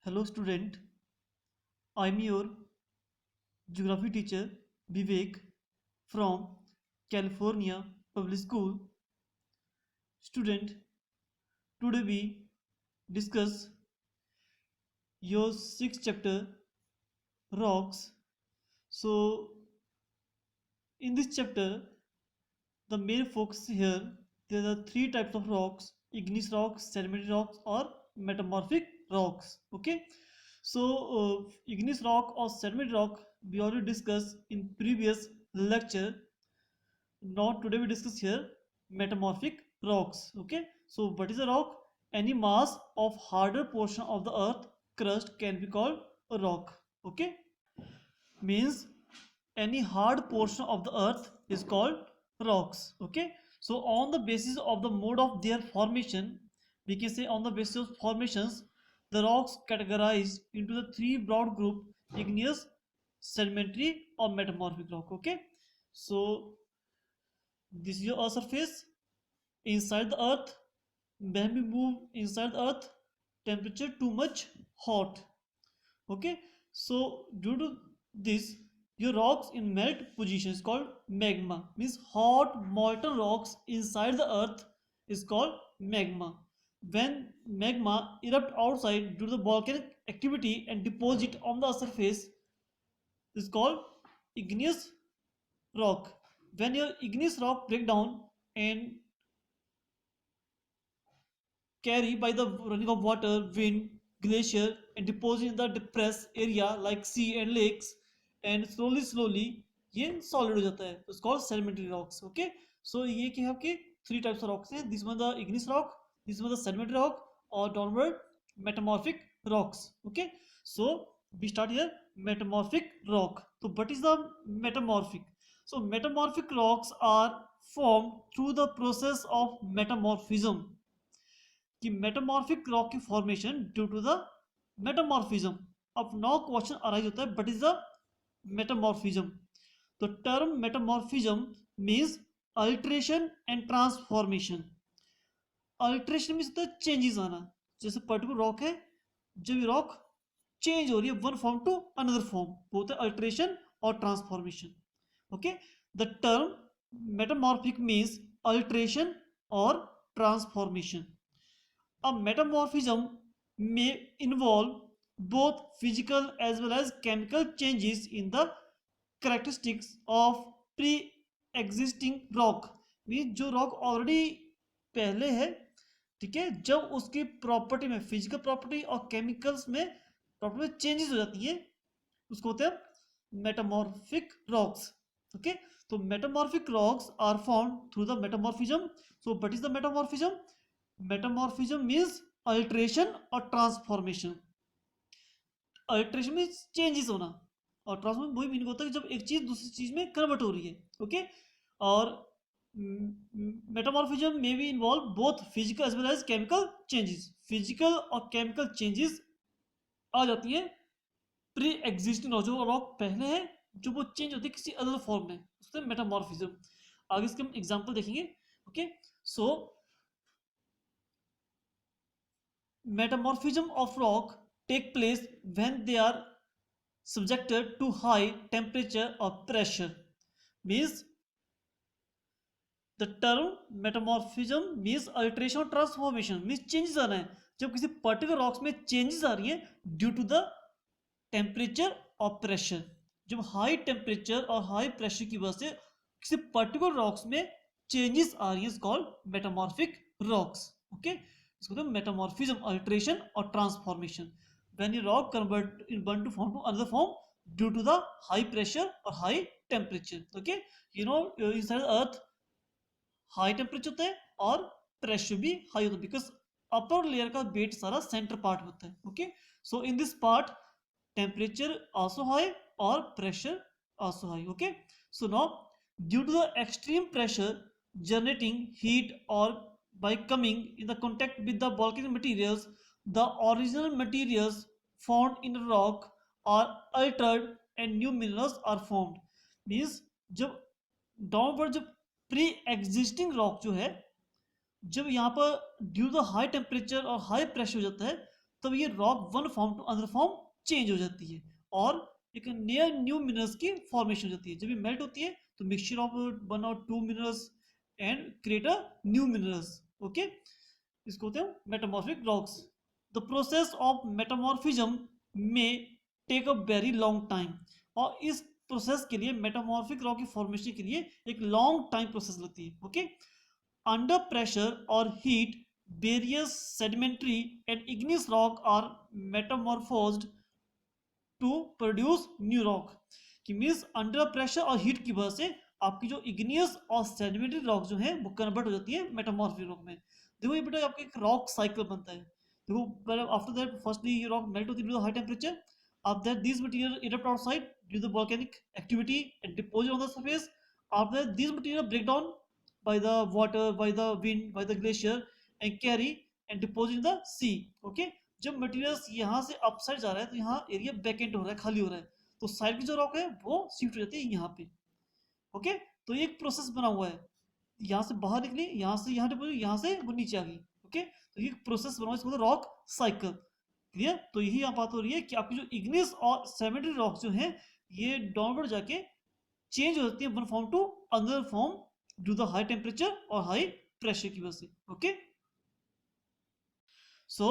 Hello student, I'm your geography teacher Vivek from California Public School. Student, today we discuss your sixth chapter rocks. So in this chapter the main focus here there are three types of rocks: igneous rocks, sedimentary rocks or metamorphic rocks. Okay, so igneous rock or sedimentary rock we already discussed in previous lecture. Now today we discuss here metamorphic rocks. Okay, so what is a rock? Any mass of harder portion of the earth crust can be called a rock. Okay, means any hard portion of the earth is called rocks. Okay, so on the basis of the mode of their formation, we can say on the basis of formations, the rocks categorized into the three broad group: igneous, sedimentary or metamorphic rock. Okay, so this is your earth surface. Inside the earth, when we move inside the earth, temperature too much hot. Okay, so due to this, your rocks in melt position is called magma, means hot molten rocks inside the earth is called magma. When magma erupt outside due to the volcanic activity and deposit on the surface is called igneous rock. When your igneous rock break down and carry by the running of water, wind, glacier and deposit in the depressed area like sea and lakes, and slowly ये solid हो जाता है. It's called sedimentary rocks. Okay, so ये क्या है आपके three types of rocks हैं. This one the igneous rock, this one the sedimentary rock or downward metamorphic rocks. Okay, so we start here metamorphic rock. So what is the metamorphic? So metamorphic rocks are formed through the process of metamorphism. कि metamorphic rock की formation due to the metamorphism. अब now question arise होता है what is the metamorphism. तो term metamorphism means alteration and transformation. Alteration means होता है changes आना. जैसे पर्टिकुलर रॉक है, जब ये रॉक चेंज हो रही है one form to another form, वो होता है अल्टरेशन और transformation. Okay, the term metamorphic means alteration और transformation. A metamorphism may involve both physical as well as chemical changes in the characteristics of pre-existing rock. Means जो rock already पहले है, ठीक है, जब उसकी प्रॉपर्टी में फिजिकल प्रॉपर्टी और केमिकल्स में प्रॉपर्टी में चेंजेस हो जाती है उसको होते हैं मेटामॉर्फिक रॉक्स. ओके, तो metamorphic rocks are found through the metamorphism. So what is the metamorphism? Metamorphism means alteration और ट्रांसफॉर्मेशन. अल्टरेशन मींस चेंजेस होना और ट्रांसफॉर्मेशन वही मीनिंग होता है कि जब एक चीज दूसरी चीज में कन्वर्ट हो रही है. ओके, और मेटामॉर्फिज्म में भी involve both physical as well as chemical changes. Physical और केमिकल चेंजेस आ जाती है प्री एग्जिस्टिंग रॉक, जो रॉक पहले है जो वो चेंज होती है किसी अदर फॉर्म में, उससे मेटामॉर्फिज्म. आगे इसके हम एग्जांपल देखेंगे. Okay, so metamorphism of rock take place when they are subjected to high temperature or pressure. Means the term metamorphism means alteration or transformation, means changes आ रहे हैं. जब किसी पर्टिकुलर रॉक्स में चेंजेस आ रही हैं ड्यू टू द टेम्परेचर और प्रेशर. जब हाई टेम्परेचर और हाई प्रेशर की वजह से किसी पर्टिकुलर रॉक्स में चेंजेस आ रही है, कॉल्ड मेटामॉर्फिक रॉक्स. ओके, इसको तो मेटामॉर्फिज्म, अल्टरेशन और ट्रांसफॉर्मेशन. व्हेन ये rock convert in one to form to another form due to the high pressure और high temperature. Okay, you know inside earth high temperature होता है और pressure भी high होता है बिकॉज अपर लेयर का वेट सारा सेंटर पार्ट होता है. Okay, so in this part temperature also high और pressure also high. Okay, so now due to the extreme pressure generating heat or by coming in the contact with the volcanic materials, the original materials found in a rock are altered and new minerals are formed. Means जब downward जब pre existing rock जो है, जब यहाँ पर due the high temperature और high pressure हो जाता है तब ये rock one form to another form change हो जाती है और एक नया न्यू मिनरल्स की फॉर्मेशन हो जाती है। जब ये मेल्ट होती है तो मिक्सचर ऑफ वन और two minerals and create a new minerals. Okay, इसको होते हैं metamorphic rocks. The process of metamorphism में take a very long time, और इस प्रोसेस के लिए मेटामॉर्फिक रॉक की फॉर्मेशन के लिए एक लॉन्ग टाइम प्रोसेस लगती है। ओके, अंडर प्रेशर और heat various sedimentary and igneous rock are metamorphosed to produce new rock। कि मीन्स अंडर प्रेशर और हीट की वजह से आपकी जो इग्नियस और सेडिमेंट्री रॉक जो है वो कन्वर्ट हो जाती है मेटामॉर्फिक रॉक में। देखो ये बेटा आपका एक रॉक साइकिल बनता है। देखो पहले आफ्टर दैट फर्स्टली ये रॉक मेल्ट होती है due to high temperature, after that this material erupt outside due to volcanic activity and deposit on the surface, after that this material break down by the water, by the wind, by the glacier and carry and deposit in the sea। okay, जब materials यहाँ से upside जा रहा है तो यहाँ area vacant हो रहा है, खाली हो रहा है, तो साइड की जो रॉक है वो शिफ्ट हो जाती है यहाँ पे। ओके, तो ये एक प्रोसेस बना हुआ है, यहाँ से बाहर निकली, यहाँ से यहाँ डिपोजिट, यहाँ से वो नीचे आ गई। ओके, तो ये प्रोसेस बना हुआ है, इसको रॉक साइकिल। क्लियर? तो यही यहाँ बात हो रही है कि आपकी जो इग्नियस और सेडिमेंट्री रॉक जो है ये डाउनवर्ड जाके चेंज हो जाती है one form to another form due the high temperature और हाई प्रेशर की वजह से। Okay, so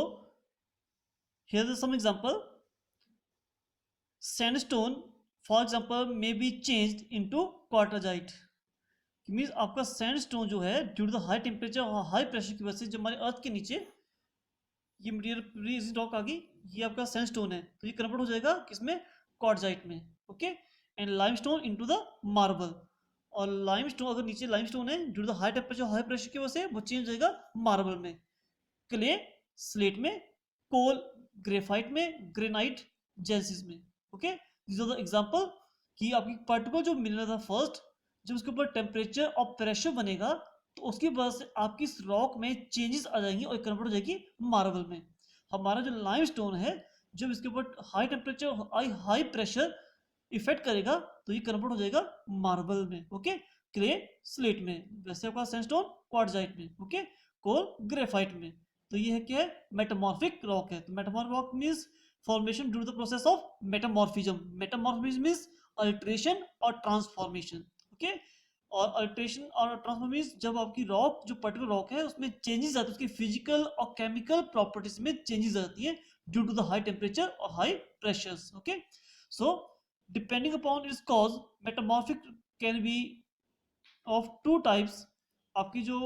here is some example. Sandstone for example may be changed into quartzite. Means आपका सैंडस्टोन जो है due to the high temperature और high pressure की वजह से, जब हमारे अर्थ के नीचे ये मटेरियल रॉक आ गई, ये आपका सैंडस्टोन है, तो ये कन्वर्ट हो जाएगा किसमें? क्वार्टजाइट में। Okay, and limestone into the marble, और लाइमस्टोन अगर नीचे लाइमस्टोन है due to the high temperature high pressure की वजह से वो चेंज हो जाएगा मार्बल में, क्ले स्लेट में, कोल ग्रेफाइट में, ग्रेनाइट जेलसिस में। Okay, this are the example कि आपकी पर्टिकुलर जो मिनरल था फर्स्ट, जब उसके ऊपर टेम्परेचर और प्रेशर बनेगा तो उसकी वजह से आपकी इस रॉक में चेंजेस आ जाएंगी और कन्वर्ट हो जाएगी मार्बल में। हमारा जो लाइमस्टोन है जब इसके ऊपर high temperature high pressure effect करेगा तो ये कन्वर्ट हो जाएगा मार्बल में। ओके, क्ले स्लेट में, वैसे आपका सैंडस्टोन क्वार्टजाइट में, ओके, कोल ग्रेफाइट में। तो ये है क्या है? मेटामॉर्फिक रॉक है। तो metamorphic rock means formation due to the process of metamorphism. Metamorphism means alteration और ट्रांसफॉर्मेशन। ओके, और अल्टरेशन और ट्रांसफॉर्मेशन जब आपकी रॉक जो पर्टिकुलर रॉक है उसमें चेंजेस आते हैं, उसकी फिजिकल और केमिकल प्रॉपर्टीज में चेंजेस आती है due to the high temperature और high pressures. Okay, so depending upon its cause metamorphic can be of two types। आपकी जो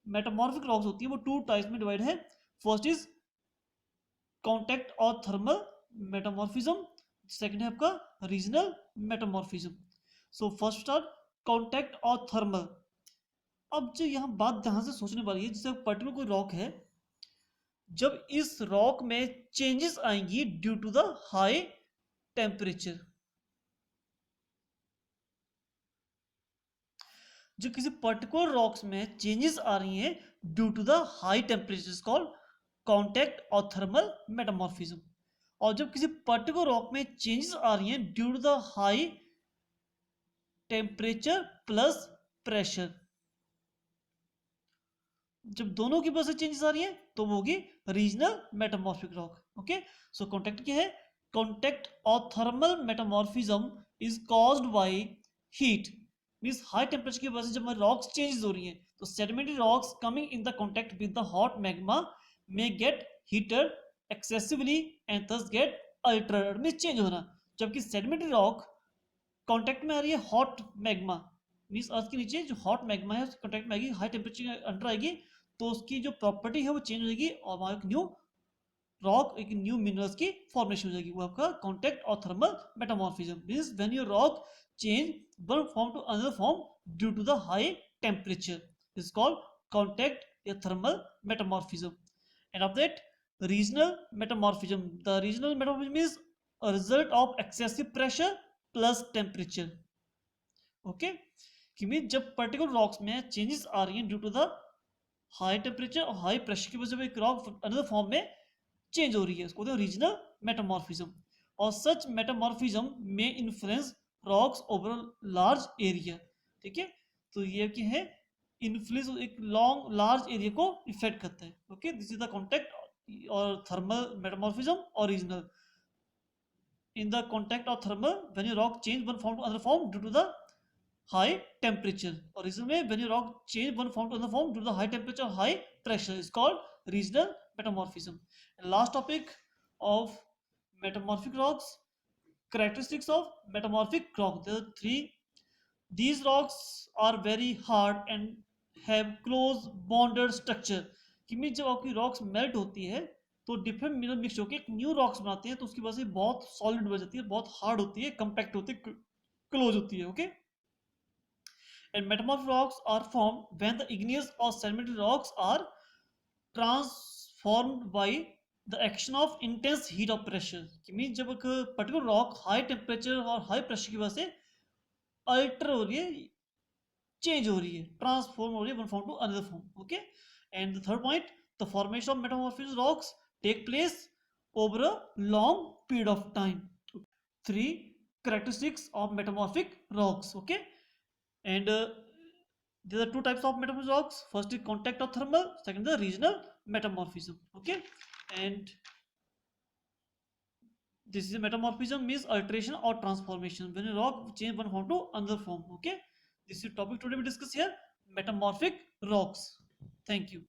मेटामॉर्फिक रॉक्स होती है वो टू टाइप्स में डिवाइड है। फर्स्ट इज कॉन्टैक्ट और थर्मल मेटामॉर्फिज्म, सेकंड है आपका regional metamorphism. So first start contact और थर्मल। अब जो यहाँ बात ध्यान से सोचने वाली है, जैसे पर्टिकुलर कोई रॉक है, जब इस रॉक में चेंजेस आएंगी due to the high temperature, जो किसी पर्टिकुलर रॉक्स में चेंजेस आ रही हैं due to the high temperature called contact और थर्मल मेटामॉर्फिज्म। और जब किसी पर्टिकुलर रॉक में चेंजेस आ रही हैं due to the high temperature plus pressure, जब दोनों की वजह से चेंजेस आ रही हैं तो वो होगी रीजनल मेटामॉर्फिक रॉक। ओके, सो कॉन्टैक्ट क्या है? कॉन्टैक्ट और thermal metamorphism is caused by heat, means high temperature की वजह से जब हमारी रॉक्स चेंजेस हो रही हैं तो sedimentary rocks coming in the contact with the hot magma may get heated excessively and thus get altered, means change होना। जबकि सेडिमेंट्री रॉक कांटेक्ट में आ रही है हॉट मैग्मा, मींस अर्थ के नीचे जो हॉट मैग्मा है उसके कांटेक्ट में आएगी, हाई टेम्परेचर के अंडर आएगी, तो उसकी जो प्रॉपर्टी है वो चेंज हो जाएगी और वहां एक न्यू रॉक, एक न्यू मिनरल्स की फॉर्मेशन हो जाएगी। वो आपका कॉन्टैक्ट और thermal metamorphism means when your rock change one form to another form due to the high temperature is called contact या thermal metamorphism। and of that regional metamorphism, the regional metamorphism is a result of excessive pressure plus temperature। okay, कि mean जब particular rocks में changes आ रही हैं due to the high temperature और high pressure की वजह से एक रॉक अनदर फॉर्म में चेंज हो रही है, उसको रीजनल मेटामॉर्फिज्म। और सच मेटामॉर्फिज्म में influence rocks over large area. ठीक है, तो ये क्या है? इन्फ्लुएंस एक लॉन्ग लार्ज एरिया को इफेक्ट करता है। Okay, this is the contact or thermal metamorphism or regional. In the contact of thermal, when your rock change one form to another form due to the high temperature, or regional में when your rock change one form to another form due to the high temperature or high pressure is called regional metamorphism. And last topic of metamorphic rocks, characteristics of metamorphic rock. There are three. These rocks are very hard and have close bonded structure. कि mean जब आपकी rocks melt होती है तो different mineral mix होकर एक new rocks बनाते हैं, तो उसकी वजह से बहुत सॉलिड बन जाती है, बहुत हार्ड होती है, कंपैक्ट होती है, क्लोज होती है. Okay. And metamorphic rocks are formed when the igneous or sedimentary rocks are transformed by the action of intense heat or pressure. कि मीन जब एक पर्टिकुलर रॉक हाई टेम्परेचर और हाई प्रेशर की वजह से अल्टर हो रही है, चेंज हो रही है, ट्रांसफॉर्म हो रही है one form to another form. Okay. And the third point, the formation of metamorphic rocks take place over a long period of time. Three characteristics of metamorphic rocks. Okay. And there are two types of metamorphic rocks. First is contact or thermal, second the regional metamorphism. Okay. And this is a metamorphism means alteration or transformation when a rock change one form to another form. Okay. This is the topic today we discuss here, metamorphic rocks. Thank you.